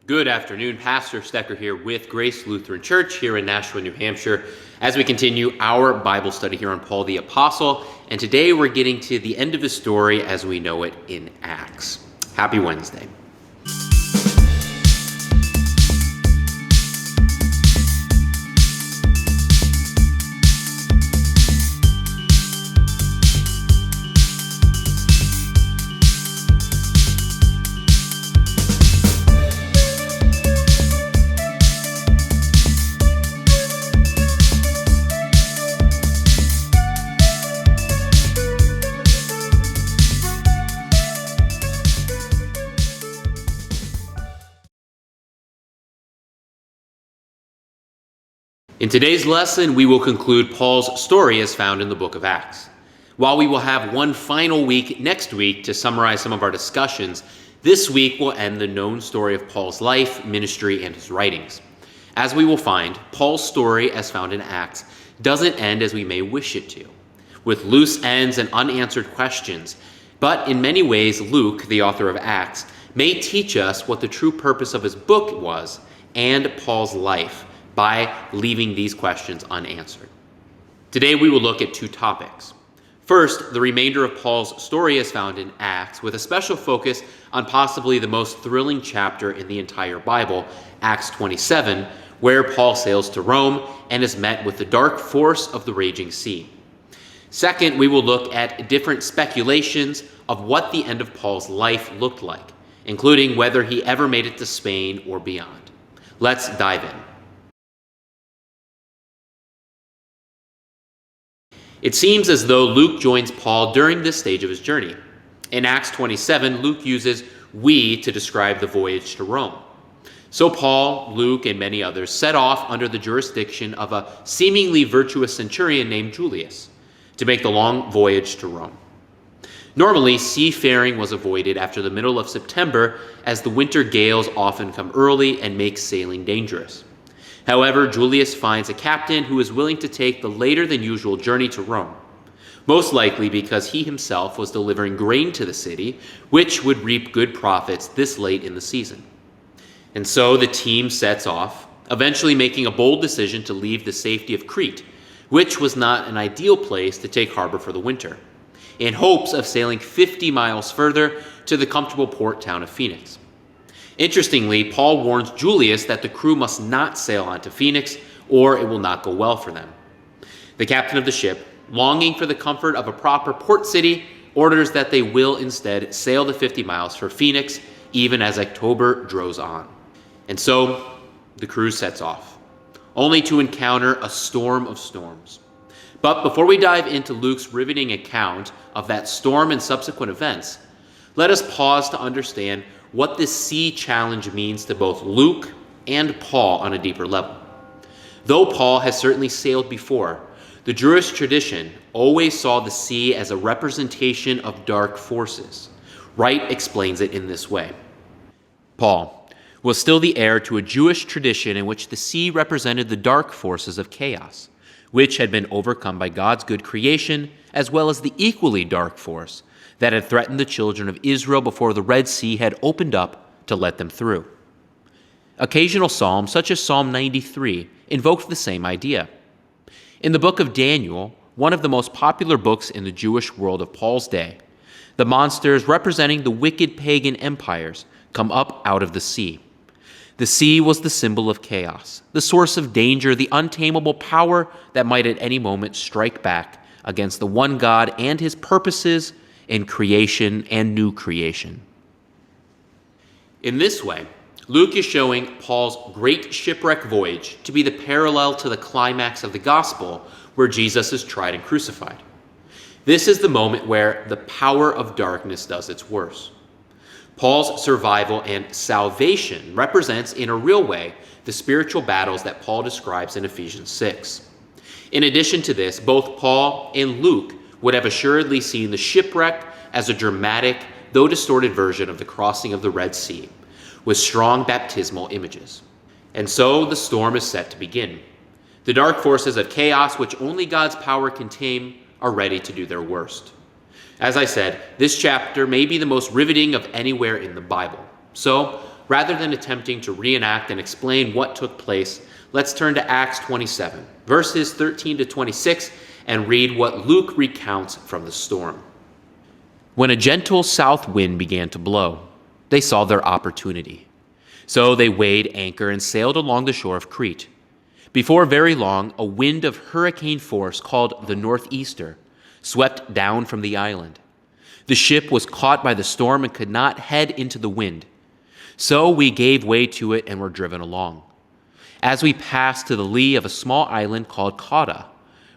Good afternoon, Pastor Stecker here with Grace Lutheran Church here in Nashua, New Hampshire, as we continue our Bible study here on Paul the Apostle. And today we're getting to the end of the story as we know it in Acts. Happy Wednesday. In today's lesson, we will conclude Paul's story as found in the book of Acts. While we will have one final week next week to summarize some of our discussions, this week will end the known story of Paul's life, ministry, and his writings. As we will find, Paul's story as found in Acts doesn't end as we may wish it to, with loose ends and unanswered questions. But in many ways, Luke, the author of Acts, may teach us what the true purpose of his book was and Paul's life, by leaving these questions unanswered. Today we will look at two topics. First, the remainder of Paul's story is found in Acts, with a special focus on possibly the most thrilling chapter in the entire Bible, Acts 27, where Paul sails to Rome and is met with the dark force of the raging sea. Second, we will look at different speculations of what the end of Paul's life looked like, including whether he ever made it to Spain or beyond. Let's dive in. It seems as though Luke joins Paul during this stage of his journey. In Acts 27, Luke uses "we" to describe the voyage to Rome. So Paul, Luke, and many others set off under the jurisdiction of a seemingly virtuous centurion named Julius to make the long voyage to Rome. Normally, seafaring was avoided after the middle of September, as the winter gales often come early and make sailing dangerous. However, Julius finds a captain who is willing to take the later than usual journey to Rome, most likely because he himself was delivering grain to the city, which would reap good profits this late in the season. And so the team sets off, eventually making a bold decision to leave the safety of Crete, which was not an ideal place to take harbor for the winter, in hopes of sailing 50 miles further to the comfortable port town of Phoenix. Interestingly, Paul warns Julius that the crew must not sail on to Phoenix, or it will not go well for them. The captain of the ship, longing for the comfort of a proper port city, orders that they will instead sail the 50 miles for Phoenix, even as October draws on. And so, the crew sets off, only to encounter a storm of storms. But before we dive into Luke's riveting account of that storm and subsequent events, let us pause to understand what this sea challenge means to both Luke and Paul on a deeper level. Though Paul has certainly sailed before, the Jewish tradition always saw the sea as a representation of dark forces. Wright explains it in this way. Paul was still the heir to a Jewish tradition in which the sea represented the dark forces of chaos, which had been overcome by God's good creation, as well as the equally dark force that had threatened the children of Israel before the Red Sea had opened up to let them through. Occasional psalms, such as Psalm 93, invoked the same idea. In the book of Daniel, one of the most popular books in the Jewish world of Paul's day, the monsters representing the wicked pagan empires come up out of the sea. The sea was the symbol of chaos, the source of danger, the untamable power that might at any moment strike back against the one God and his purposes in creation and new creation. In this way, Luke is showing Paul's great shipwreck voyage to be the parallel to the climax of the gospel where Jesus is tried and crucified. This is the moment where the power of darkness does its worst. Paul's survival and salvation represents, in a real way, the spiritual battles that Paul describes in Ephesians 6. In addition to this, both Paul and Luke would have assuredly seen the shipwreck as a dramatic, though distorted version of the crossing of the Red Sea, with strong baptismal images. And so the storm is set to begin. The dark forces of chaos, which only God's power can tame, are ready to do their worst. As I said, this chapter may be the most riveting of anywhere in the Bible. So rather than attempting to reenact and explain what took place, let's turn to Acts 27, verses 13 to 26, and read what Luke recounts from the storm. When a gentle south wind began to blow, they saw their opportunity. So they weighed anchor and sailed along the shore of Crete. Before very long, a wind of hurricane force called the Northeaster swept down from the island. The ship was caught by the storm and could not head into the wind. So we gave way to it and were driven along. As we passed to the lee of a small island called Cauda,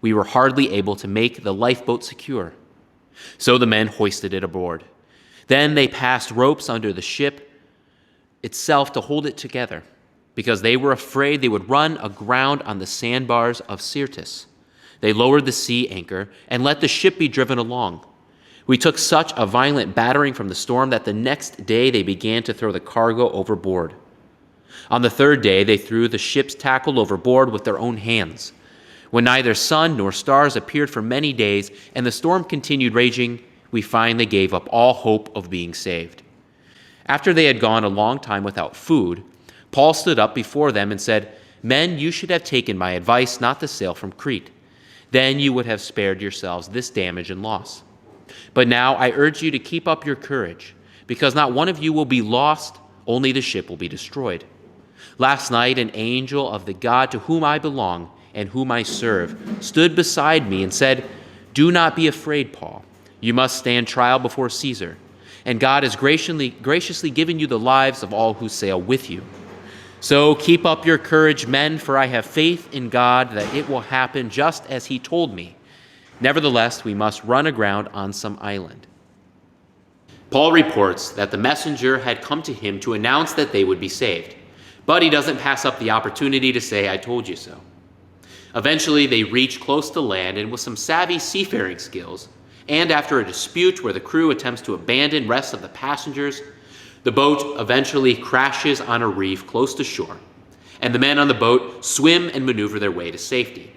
we were hardly able to make the lifeboat secure. So the men hoisted it aboard. Then they passed ropes under the ship itself to hold it together, because they were afraid they would run aground on the sandbars of Syrtis. They lowered the sea anchor and let the ship be driven along. We took such a violent battering from the storm that the next day they began to throw the cargo overboard. On the third day, they threw the ship's tackle overboard with their own hands. When neither sun nor stars appeared for many days and the storm continued raging, we finally gave up all hope of being saved. After they had gone a long time without food, Paul stood up before them and said, "Men, you should have taken my advice not to sail from Crete. Then you would have spared yourselves this damage and loss. But now I urge you to keep up your courage, because not one of you will be lost, only the ship will be destroyed. Last night an angel of the God to whom I belong and whom I serve stood beside me and said, 'Do not be afraid, Paul. You must stand trial before Caesar, and God has graciously given you the lives of all who sail with you. So keep up your courage, men, for I have faith in God that it will happen just as he told me. Nevertheless, we must run aground on some island.'" Paul reports that the messenger had come to him to announce that they would be saved, but he doesn't pass up the opportunity to say, "I told you so." Eventually, they reach close to land, and with some savvy seafaring skills, and after a dispute where the crew attempts to abandon rest of the passengers, the boat eventually crashes on a reef close to shore, and the men on the boat swim and maneuver their way to safety.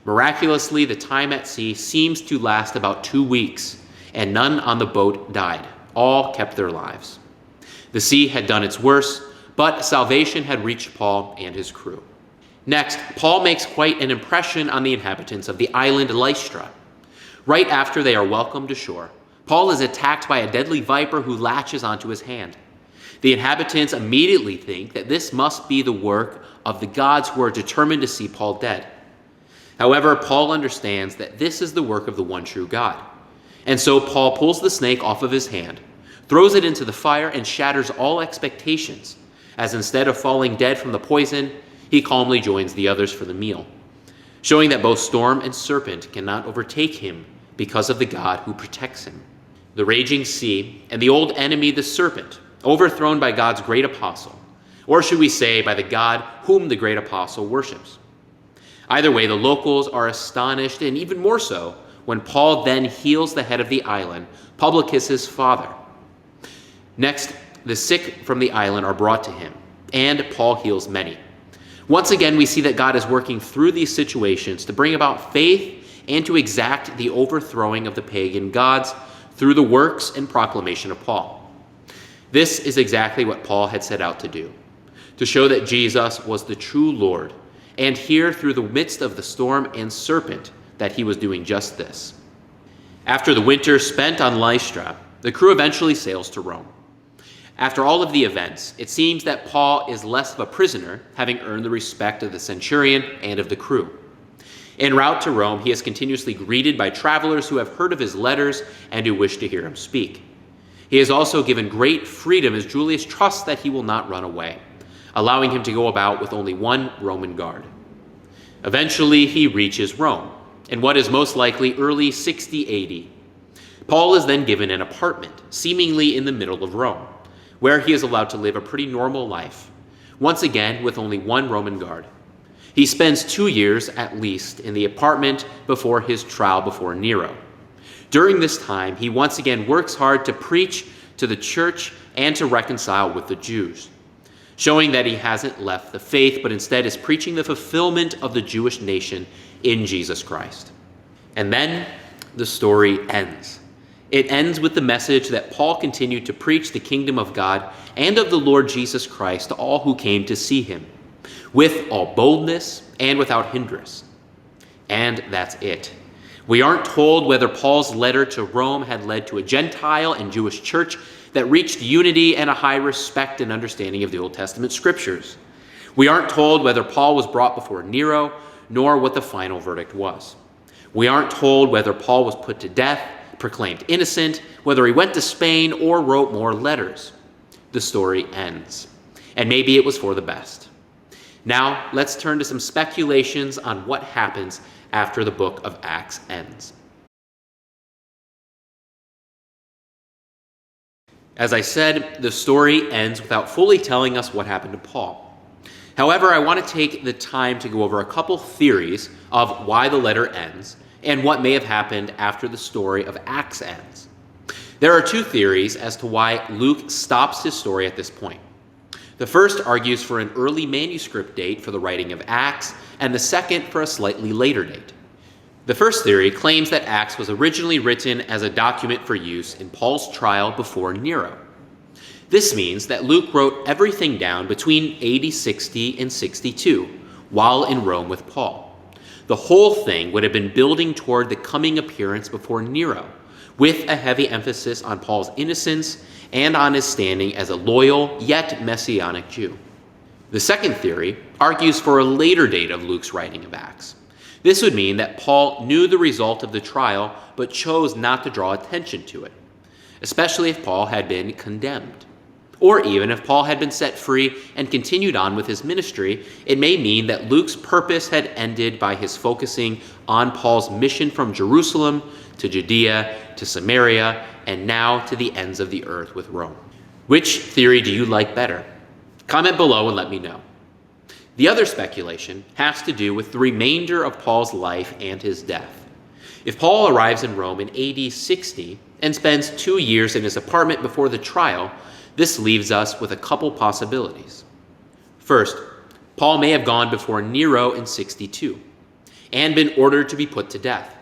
Miraculously, the time at sea seems to last about 2 weeks, and none on the boat died. All kept their lives. The sea had done its worst, but salvation had reached Paul and his crew. Next, Paul makes quite an impression on the inhabitants of the island Lystra. Right after they are welcomed ashore, Paul is attacked by a deadly viper who latches onto his hand. The inhabitants immediately think that this must be the work of the gods who are determined to see Paul dead. However, Paul understands that this is the work of the one true God. And so Paul pulls the snake off of his hand, throws it into the fire, and shatters all expectations, as instead of falling dead from the poison, he calmly joins the others for the meal, showing that both storm and serpent cannot overtake him because of the God who protects him. The raging sea and the old enemy, the serpent, overthrown by God's great apostle, or should we say by the God whom the great apostle worships. Either way, the locals are astonished, and even more so when Paul then heals the head of the island, Publicus's father. Next, the sick from the island are brought to him, and Paul heals many. Once again, we see that God is working through these situations to bring about faith and to exact the overthrowing of the pagan gods through the works and proclamation of Paul. This is exactly what Paul had set out to do, to show that Jesus was the true Lord, and here through the midst of the storm and serpent that he was doing just this. After the winter spent on Lystra, the crew eventually sails to Rome. After all of the events, it seems that Paul is less of a prisoner, having earned the respect of the centurion and of the crew. En route to Rome, he is continuously greeted by travelers who have heard of his letters and who wish to hear him speak. He is also given great freedom as Julius trusts that he will not run away, allowing him to go about with only one Roman guard. Eventually, he reaches Rome, in what is most likely early 60 AD. Paul is then given an apartment, seemingly in the middle of Rome, where he is allowed to live a pretty normal life, once again with only one Roman guard. He spends 2 years at least in the apartment before his trial before Nero. During this time, he once again works hard to preach to the church and to reconcile with the Jews, showing that he hasn't left the faith, but instead is preaching the fulfillment of the Jewish nation in Jesus Christ. And then the story ends. It ends with the message that Paul continued to preach the kingdom of God and of the Lord Jesus Christ to all who came to see him, with all boldness and without hindrance. And that's it. We aren't told whether Paul's letter to Rome had led to a Gentile and Jewish church that reached unity and a high respect and understanding of the Old Testament scriptures. We aren't told whether Paul was brought before Nero, nor what the final verdict was. We aren't told whether Paul was put to death, proclaimed innocent, whether he went to Spain or wrote more letters. The story ends. And maybe it was for the best. Now, let's turn to some speculations on what happens after the book of Acts ends. As I said, the story ends without fully telling us what happened to Paul. However, I want to take the time to go over a couple theories of why the letter ends and what may have happened after the story of Acts ends. There are two theories as to why Luke stops his story at this point. The first argues for an early manuscript date for the writing of Acts, and the second for a slightly later date. The first theory claims that Acts was originally written as a document for use in Paul's trial before Nero. This means that Luke wrote everything down between AD 60 and 62 while in Rome with Paul. The whole thing would have been building toward the coming appearance before Nero, with a heavy emphasis on Paul's innocence and on his standing as a loyal yet messianic Jew. The second theory argues for a later date of Luke's writing of Acts. This would mean that Paul knew the result of the trial but chose not to draw attention to it, especially if Paul had been condemned. Or even if Paul had been set free and continued on with his ministry, it may mean that Luke's purpose had ended by his focusing on Paul's mission from Jerusalem to Judea to Samaria and now to the ends of the earth with Rome. Which theory do you like better? Comment below and let me know. The other speculation has to do with the remainder of Paul's life and his death. If Paul arrives in Rome in AD 60 and spends 2 years in his apartment before the trial, this leaves us with a couple possibilities. First, Paul may have gone before Nero in 62 and been ordered to be put to death.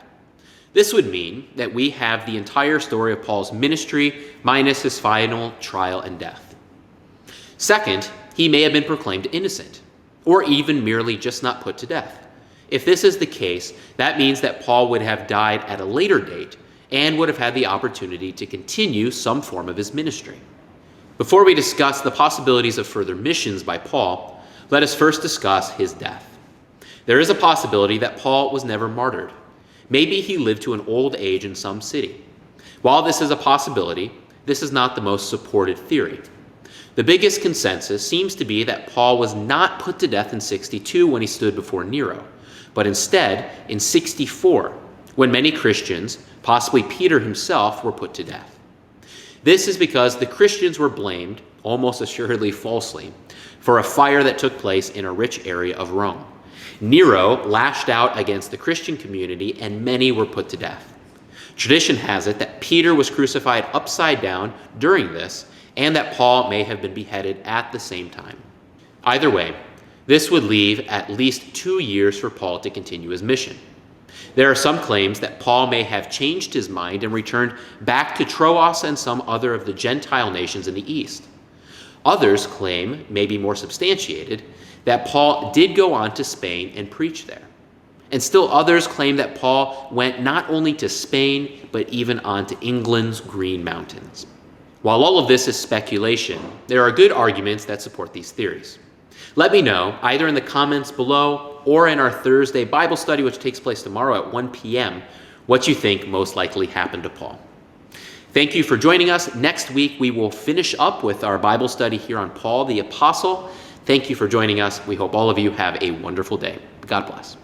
This would mean that we have the entire story of Paul's ministry minus his final trial and death. Second, he may have been proclaimed innocent, or even merely just not put to death. If this is the case, that means that Paul would have died at a later date and would have had the opportunity to continue some form of his ministry. Before we discuss the possibilities of further missions by Paul, let us first discuss his death. There is a possibility that Paul was never martyred. Maybe he lived to an old age in some city. While this is a possibility, this is not the most supported theory. The biggest consensus seems to be that Paul was not put to death in 62 when he stood before Nero, but instead in 64, when many Christians, possibly Peter himself, were put to death. This is because the Christians were blamed, almost assuredly falsely, for a fire that took place in a rich area of Rome. Nero lashed out against the Christian community and many were put to death. Tradition has it that Peter was crucified upside down during this and that Paul may have been beheaded at the same time. Either way, this would leave at least 2 years for Paul to continue his mission. There are some claims that Paul may have changed his mind and returned back to Troas and some other of the Gentile nations in the east. Others claim, maybe more substantiated, that Paul did go on to Spain and preach there. And still others claim that Paul went not only to Spain, but even on to England's Green Mountains. While all of this is speculation, there are good arguments that support these theories. Let me know, either in the comments below or in our Thursday Bible study, which takes place tomorrow at 1 p.m., what you think most likely happened to Paul. Thank you for joining us. Next week, we will finish up with our Bible study here on Paul the Apostle. Thank you for joining us. We hope all of you have a wonderful day. God bless.